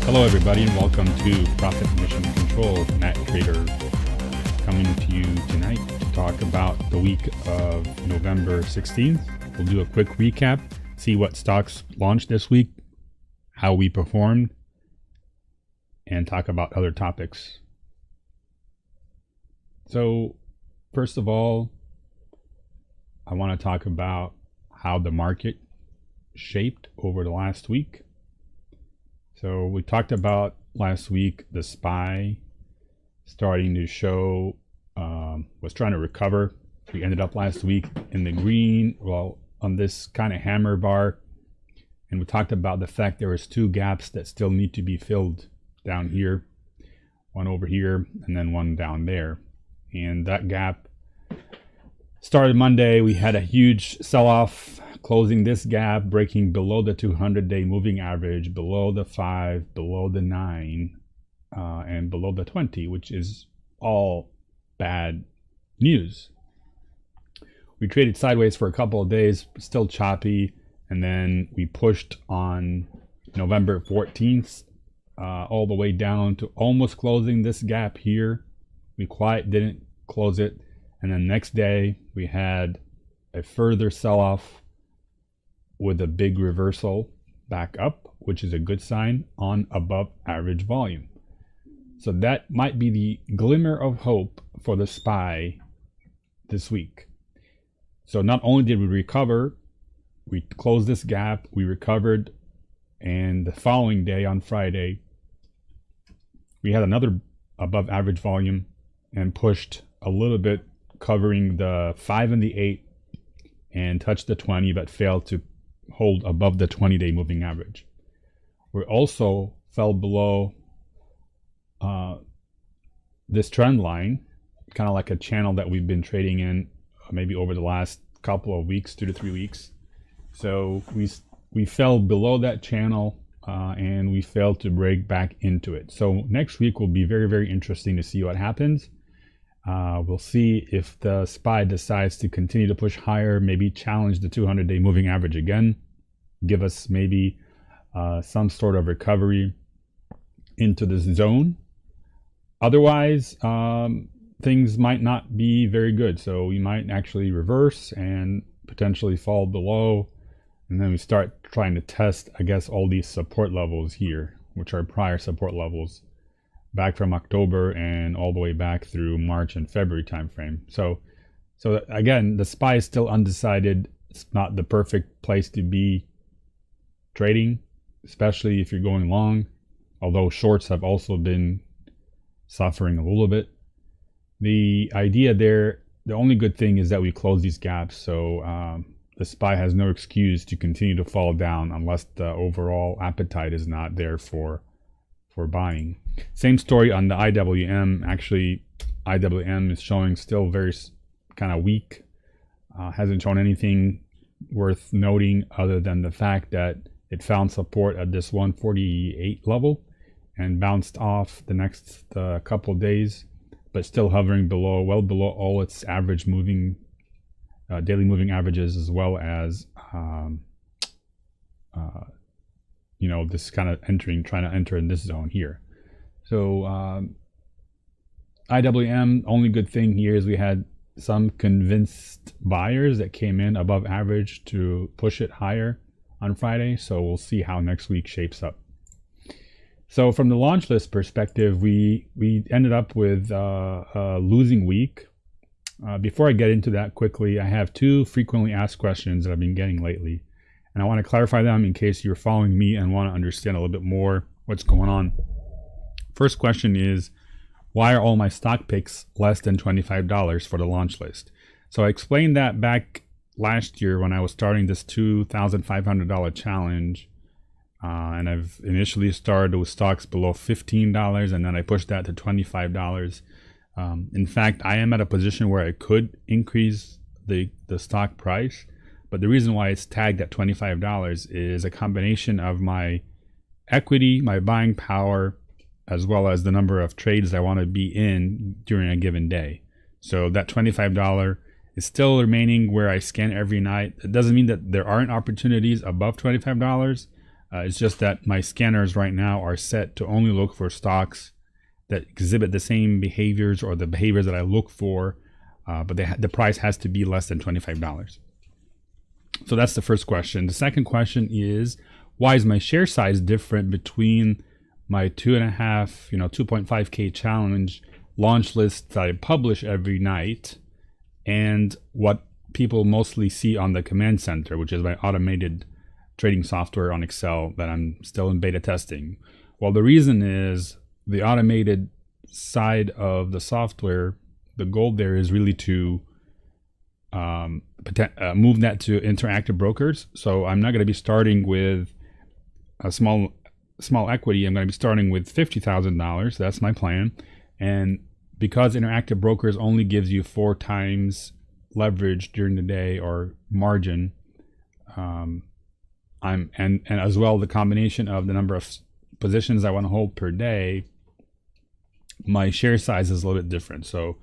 Hello everybody and welcome to Profit Mission Control. Matt Trader coming to you tonight to talk about the week of November 16th. We'll do a quick recap, see what stocks launched this week, how we performed, and talk about other topics. So first of all, I want to talk about how the market shaped over the last week. So we talked about last week the SPY starting to show, was trying to recover. We ended up last week in the green, well, on this kind of hammer bar. And we talked about the fact there was two gaps that still need to be filled down here, one over here and then one down there. And that gap started Monday. We had a huge sell-off, closing this gap, breaking below the 200-day moving average, below the 5, below the 9, and below the 20, which is all bad news. We traded sideways for a couple of days, still choppy, and then we pushed on November 14th all the way down to almost closing this gap here. We didn't close it, and then next day we had a further sell-off with a big reversal back up, which is a good sign on above average volume. So that might be the glimmer of hope for the SPY this week. So not only did we recover, we closed this gap, we recovered, and the following day on Friday, we had another above average volume and pushed a little bit, covering the 5 and the 8 and touched the 20, but failed to hold above the 20-day moving average. We also fell below this trend line, kind of like a channel that we've been trading in maybe over the last couple of weeks, 2 to 3 weeks. So we fell below that channel and we failed to break back into it. So next week will be very, very interesting to see what happens. We'll see if the SPY decides to continue to push higher, maybe challenge the 200-day moving average again, give us maybe some sort of recovery into this zone. Otherwise, things might not be very good. So we might actually reverse and potentially fall below. And then we start trying to test, I guess, all these support levels here, which are prior support levels back from October and all the way back through March and February timeframe. So again, the SPY is still undecided. It's not the perfect place to be trading, especially if you're going long, although shorts have also been suffering a little bit. The idea there, the only good thing is that we close these gaps, so the SPY has no excuse to continue to fall down unless the overall appetite is not there for buying. Same story on the IWM. Actually, IWM is showing still very kind of weak. Hasn't shown anything worth noting other than the fact that it found support at this 148 level and bounced off the next couple of days, but still hovering below, well below all its average moving daily moving averages, as well as this kind of trying to enter in this zone here. So IWM, only good thing here is we had some convinced buyers that came in above average to push it higher on Friday. So we'll see how next week shapes up. So from the launch list perspective, we ended up with a losing week. Before I get into that quickly, I have two frequently asked questions that I've been getting lately, and I want to clarify them in case you're following me and want to understand a little bit more what's going on. First question is, why are all my stock picks less than $25 for the launch list? So I explained that back last year when I was starting this $2,500 challenge, and I've initially started with stocks below $15, and then I pushed that to $25. In fact, I am at a position where I could increase the stock price, but the reason why it's tagged at $25 is a combination of my equity, my buying power, as well as the number of trades I want to be in during a given day. So that $25 is still remaining where I scan every night. It doesn't mean that there aren't opportunities above $25, It's just that my scanners right now are set to only look for stocks that exhibit the same behaviors or the behaviors that I look for, but the price has to be less than $25. So that's the first question. The second question is, why is my share size different between my 2.5K challenge launch list that I publish every night and what people mostly see on the command center, which is my automated trading software on Excel that I'm still in beta testing? Well, the reason is the automated side of the software, the goal there is really to move that to Interactive Brokers. So I'm not going to be starting with a small equity. I'm going to be starting with $50,000. That's my plan. And because Interactive Brokers only gives you 4 times leverage during the day or margin, and as well the combination of the number of positions I want to hold per day, my share size is a little bit different. So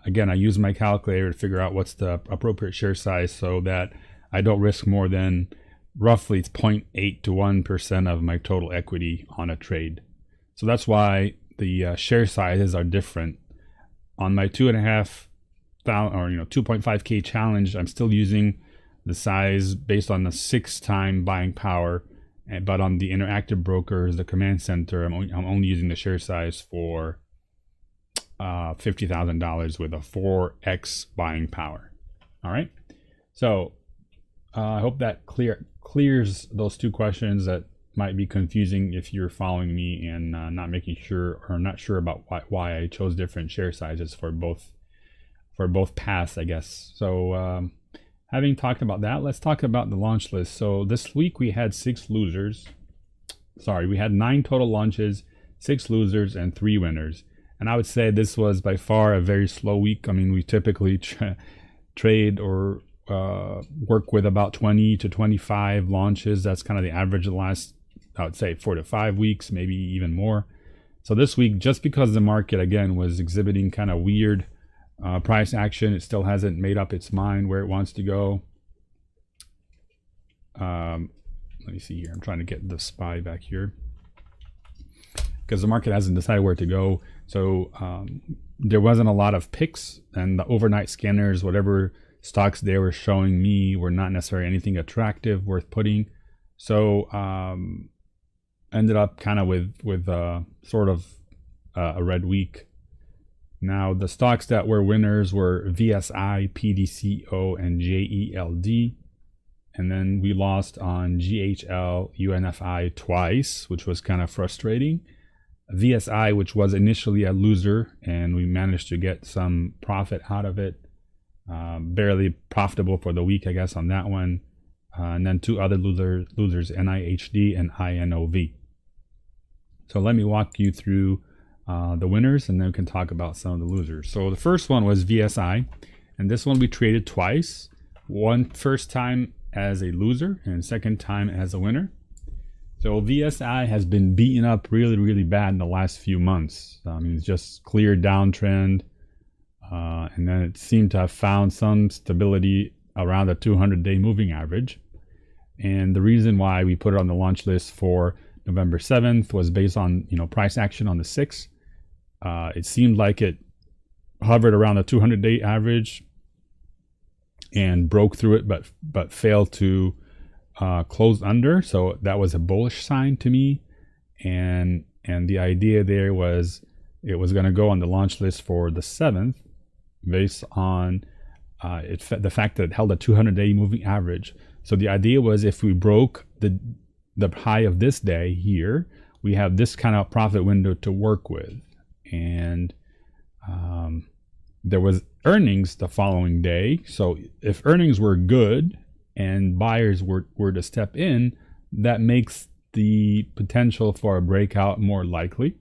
again, I use my calculator to figure out what's the appropriate share size so that I don't risk more than roughly 0.8 to 1% of my total equity on a trade. So that's why the share sizes are different. On my 2.5K challenge, I'm still using the size based on the 6-time buying power, but on the Interactive Brokers, the command center, I'm only using the share size for $50,000 with a 4x buying power. All right. So I hope that clears those 2 questions that might be confusing if you're following me and not sure about why I chose different share sizes for both paths, I guess. So having talked about that, let's talk about the launch list. So this week we had 6 losers. Sorry, we had 9 total launches, 6 losers and 3 winners. And I would say this was by far a very slow week. I mean, we typically trade or work with about 20 to 25 launches. That's kind of the average of the last, I would say, 4 to 5 weeks, maybe even more. So this week, just because the market, again, was exhibiting kind of weird price action, it still hasn't made up its mind where it wants to go. Let me see here. I'm trying to get the SPY back here, because the market hasn't decided where to go. So there wasn't a lot of picks, and the overnight scanners, whatever stocks they were showing me, were not necessarily anything attractive, worth putting. So ended up kind of with sort of a red week. Now the stocks that were winners were VSI, PDCO, and JELD. And then we lost on GHL, UNFI twice, which was kind of frustrating. VSI, which was initially a loser, and we managed to get some profit out of it. Barely profitable for the week, I guess, on that one. And then 2 other losers, NIHD and INOV. So let me walk you through the winners, and then we can talk about some of the losers. So the first one was VSI, and this one we traded twice. First time as a loser and second time as a winner. So VSI has been beaten up really, really bad in the last few months. I mean, it's just clear downtrend. And then it seemed to have found some stability around the 200-day moving average. And the reason why we put it on the launch list for November 7th was based on, price action on the 6th. It seemed like it hovered around the 200-day average and broke through it, but failed to close under. So that was a bullish sign to me. And the idea there was it was going to go on the launch list for the 7th based on the fact that it held a 200-day moving average. So the idea was if we broke the high of this day here, we have this kind of profit window to work with. And there was earnings the following day. So if earnings were good and buyers were to step in, that makes the potential for a breakout more likely.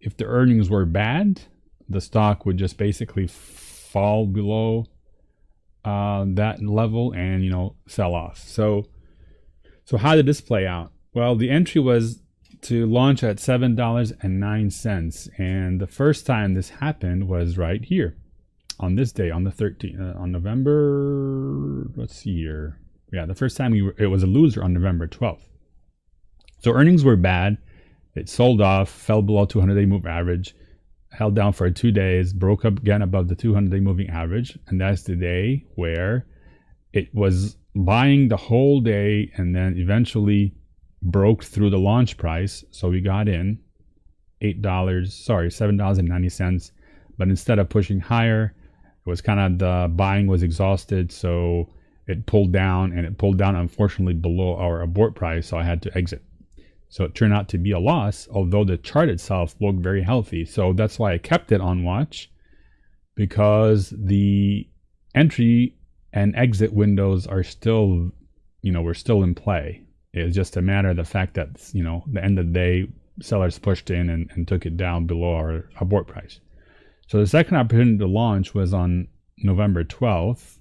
If the earnings were bad, the stock would just basically fall below that level and sell off. So how did this play out? Well, the entry was to launch at $7.09, and the first time this happened was right here on this day, on the 13th, on November. Let's see here. Yeah, the first time it was a loser on November 12th. So earnings were bad. It sold off, fell below 200-day moving average, held down for 2 days, broke up again above the 200-day moving average, and that's the day where it was buying the whole day and then eventually broke through the launch price. So we got in $7.90, but instead of pushing higher, it was kind of the buying was exhausted, so it pulled down, and it pulled down unfortunately below our abort price, so I had to exit. So it turned out to be a loss, although the chart itself looked very healthy. So that's why I kept it on watch, because the entry and exit windows are still, we're still in play. It's just a matter of the fact that, the end of the day, sellers pushed in and took it down below our abort price. So the second opportunity to launch was on November 12th.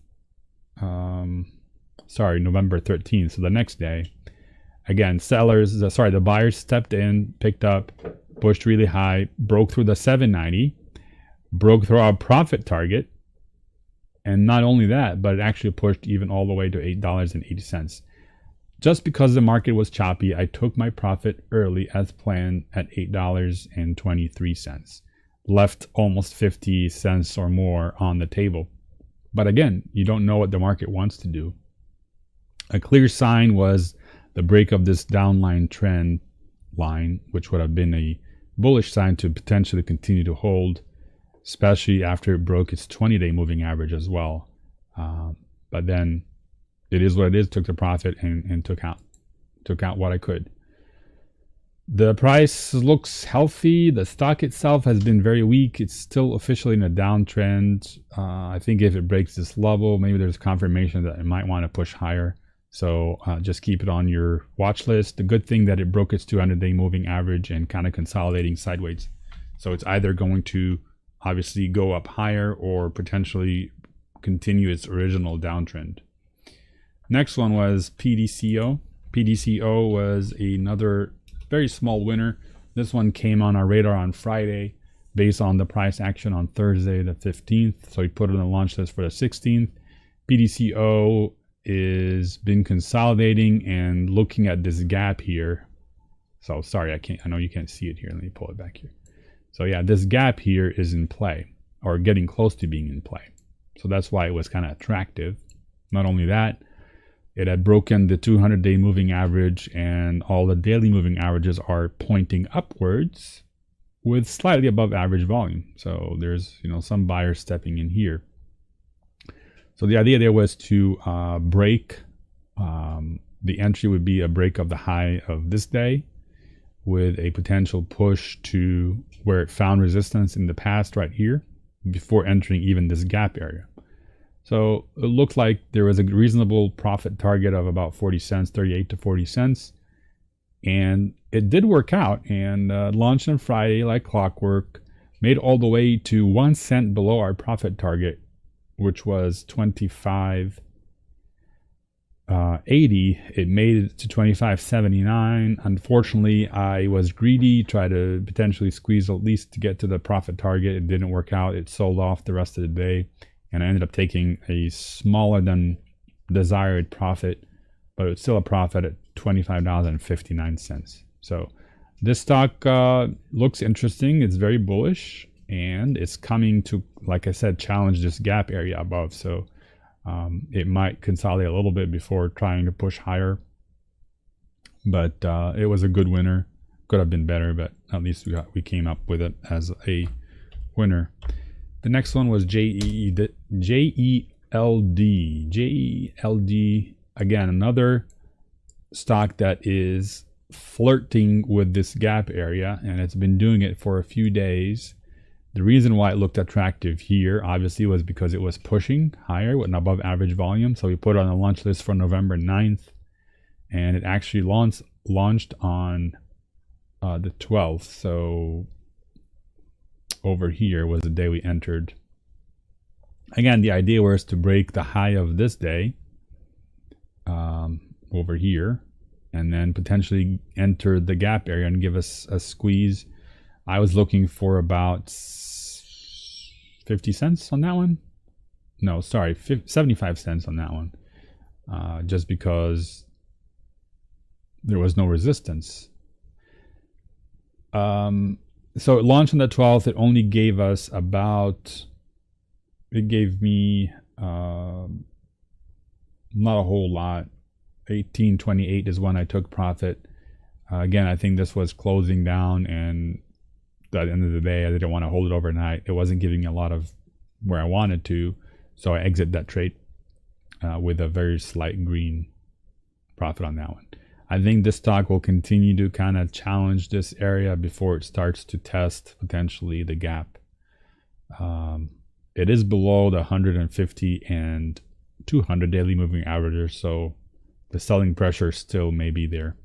November 13th. So the next day. Again, the buyers stepped in, picked up, pushed really high, broke through the 790, broke through our profit target. And not only that, but it actually pushed even all the way to $8.80. Just because the market was choppy, I took my profit early as planned at $8.23. Left almost 50 cents or more on the table. But again, you don't know what the market wants to do. A clear sign was the break of this downline trend line, which would have been a bullish sign to potentially continue to hold, especially after it broke its 20-day moving average as well. But then it is what it is. Took the profit and took out what I could. The price looks healthy. The stock itself has been very weak. It's still officially in a downtrend. I think if it breaks this level, maybe there's confirmation that it might want to push higher. So just keep it on your watch list. The good thing that it broke its 200-day moving average and kind of consolidating sideways. So it's either going to obviously go up higher or potentially continue its original downtrend. Next one was PDCO. PDCO was another very small winner. This one came on our radar on Friday based on the price action on Thursday the 15th. So we put it on the launch list for the 16th. PDCO is been consolidating and looking at this gap here. So sorry, I know you can't see it here. Let me pull it back here. So yeah, this gap here is in play, or getting close to being in play. So that's why it was kind of attractive. Not only that, it had broken the 200-day moving average, and all the daily moving averages are pointing upwards with slightly above average volume. So there's some buyers stepping in here. So the idea there was to break. The entry would be a break of the high of this day, with a potential push to where it found resistance in the past right here before entering even this gap area. So it looked like there was a reasonable profit target of about 40 cents, 38 to 40 cents. And it did work out, and launched on Friday like clockwork, made all the way to 1 cent below our profit target, which was 25.80. It made it to 25.79. Unfortunately, I was greedy, tried to potentially squeeze at least to get to the profit target. It didn't work out. It sold off the rest of the day, and I ended up taking a smaller than desired profit, but it's still a profit at $25.59. So this stock looks interesting. It's very bullish, and it's coming to, like I said, challenge this gap area above. So it might consolidate a little bit before trying to push higher. But it was a good winner. Could have been better, but at least we came up with it as a winner. The next one was JELD. JELD, again, another stock that is flirting with this gap area, and it's been doing it for a few days. The reason why it looked attractive here, obviously, was because it was pushing higher with an above average volume. So we put it on the launch list for November 9th, and it actually launched on the 12th. So over here was the day we entered. Again, the idea was to break the high of this day over here, and then potentially enter the gap area and give us a squeeze. I was looking for about 50 cents on that one. No, sorry, 75 cents on that one. Just because there was no resistance. So it launched on the 12th. It only gave us it gave me not a whole lot. 18.28 is when I took profit. Again, I think this was closing down, and at the end of the day, I didn't want to hold it overnight. It wasn't giving me a lot of where I wanted to, so I exit that trade with a very slight green profit on that one. I think this stock will continue to kind of challenge this area before it starts to test potentially the gap. It is below the 150 and 200 daily moving averages, so the selling pressure still may be there.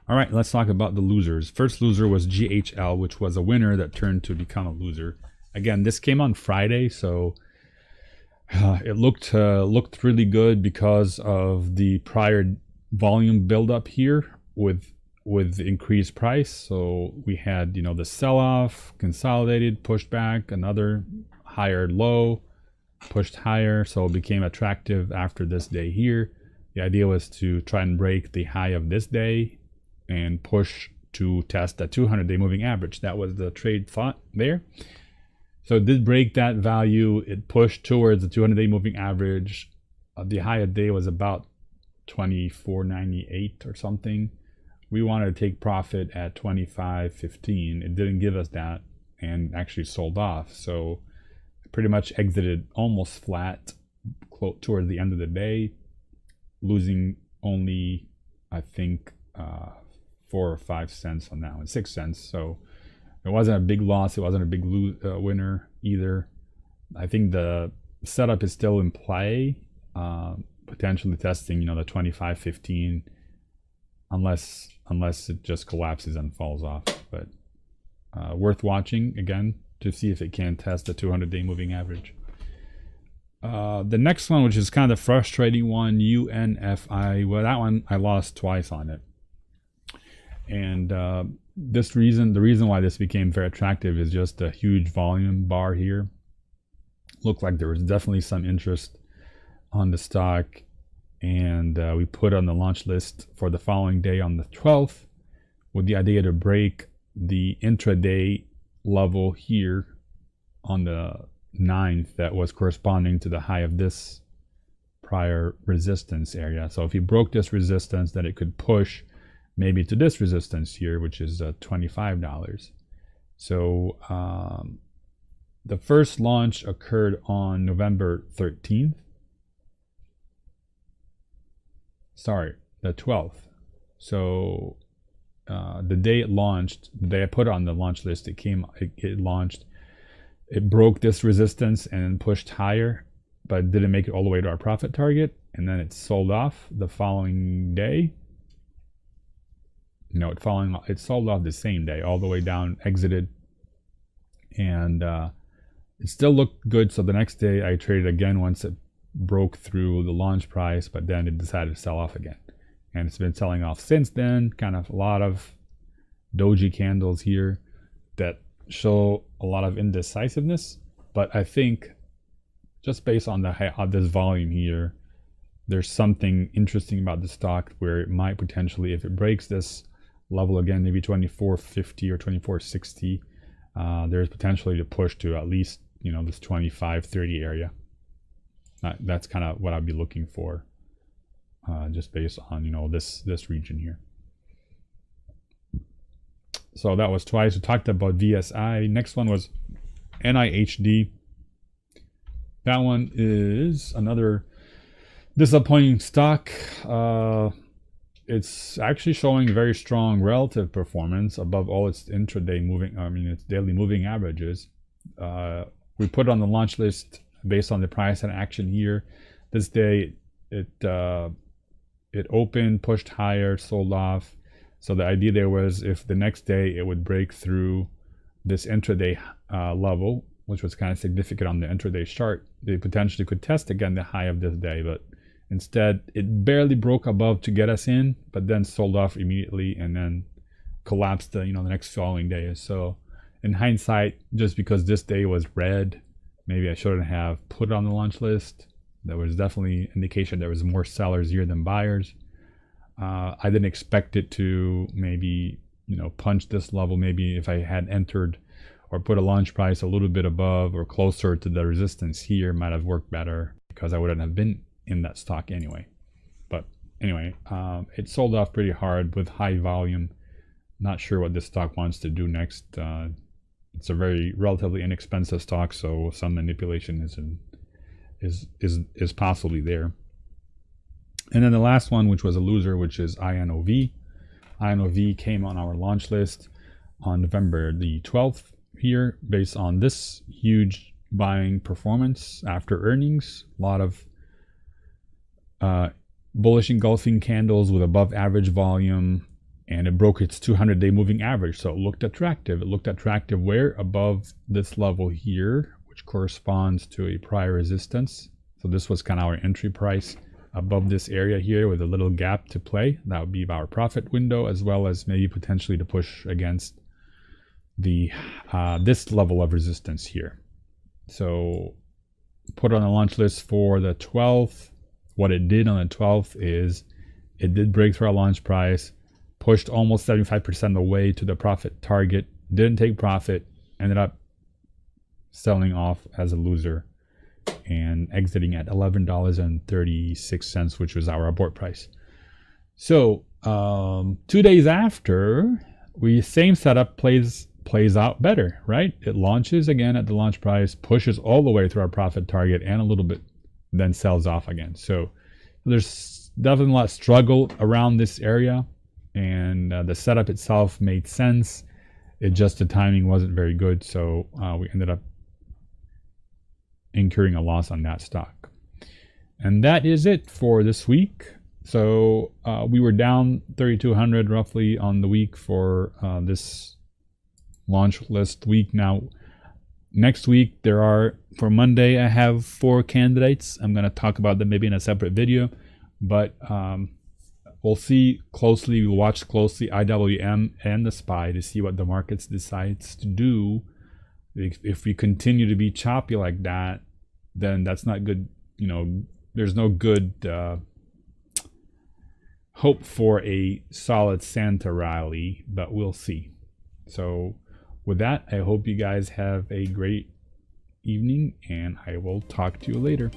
All right, let's talk about the losers. First loser was GHL, which was a winner that turned to become a loser. Again, this came on Friday, so it looked really good because of the prior volume buildup here with increased price. So we had, the sell-off, consolidated, pushed back, another higher low, pushed higher, so it became attractive after this day here. The idea was to try and break the high of this day and push to test the 200-day moving average. That was the trade thought there. So it did break that value. It pushed towards the 200-day moving average. The high of the day was about 24.98 or something. We wanted to take profit at 25.15. It didn't give us that and actually sold off. So pretty much exited almost flat toward the end of the day, losing only, I think, 4 or 5 cents on that one, 6 cents. So it wasn't a big loss. It wasn't a big winner either. I think the setup is still in play, potentially testing, the 25.15, unless it just collapses and falls off. But worth watching again to see if it can test the 200-day moving average. The next one, which is kind of frustrating one, UNFI. Well, that one I lost twice on it. And the reason why this became very attractive is just a huge volume bar here. Looked like there was definitely some interest on the stock, and we put on the launch list for the following day on the 12th with the idea to break the intraday level here on the 9th that was corresponding to the high of this prior resistance area. So if you broke this resistance, then it could push maybe to this resistance here, which is $25. So the first launch occurred on November 13th. Sorry, the 12th. So the day it launched, the day I put it on the launch list, it launched. It broke this resistance and pushed higher, but didn't make it all the way to our profit target. And then it sold off the following day. It sold off the same day, all the way down, exited, and it still looked good. So the next day I traded again once it broke through the launch price, but then it decided to sell off again, and it's been selling off since then. Kind of a lot of doji candles here that show a lot of indecisiveness, but I think just based on this volume here, there's something interesting about the stock where it might potentially, if it breaks this level again, maybe 24.50 or 24.60, there's potentially to push to at least this 25.30 area. That's kind of what I'd be looking for, just based on this region here. So that was twice. We talked about VSI. Next one was NIHD. That one is another disappointing stock. It's actually showing very strong relative performance above all its intraday its daily moving averages. We put it on the launch list based on the price and action here. This day it opened, pushed higher, sold off. So the idea there was if the next day it would break through this intraday level, which was kind of significant on the intraday chart, they potentially could test again the high of this day, but instead it barely broke above to get us in, but then sold off immediately and then collapsed the next following day. So in hindsight, just because this day was red, maybe I shouldn't have put it on the launch list. There was definitely indication there was more sellers here than buyers. I didn't expect it to maybe, punch this level. Maybe if I had entered or put a launch price a little bit above or closer to the resistance here, might have worked better because I wouldn't have been in that stock anyway. But anyway, it sold off pretty hard with high volume. Not sure what this stock wants to do next. It's a very relatively inexpensive stock, so some manipulation is possibly there. And then the last one, which was a loser, which is INOV. INOV came on our launch list on November the 12th here, based on this huge buying performance after earnings. A lot of bullish engulfing candles with above average volume, and it broke its 200-day moving average, so it looked attractive. It looked attractive where? Above this level here, which corresponds to a prior resistance. So this was kind of our entry price above this area here with a little gap to play. That would be our profit window, as well as maybe potentially to push against the this level of resistance here. So put on a launch list for the 12th. What it did on the 12th is it did break through our launch price, pushed almost 75% of the way to the profit target, didn't take profit, ended up selling off as a loser and exiting at $11.36, which was our abort price. So 2 days after, same setup plays out better, right? It launches again at the launch price, pushes all the way through our profit target and a little bit, then sells off again. So there's definitely a lot of struggle around this area, and the setup itself made sense. It just, the timing wasn't very good, so we ended up incurring a loss on that stock. And that is it for this week. So we were down 3,200 roughly on the week for this launch list week. Now next week for Monday I have 4 candidates. I'm going to talk about them maybe in a separate video, but we'll see closely, we'll watch closely IWM and the SPY to see what the markets decides to do. If we continue to be choppy like that, then that's not good. There's no good hope for a solid Santa rally, but we'll see. So with that, I hope you guys have a great evening, and I will talk to you later.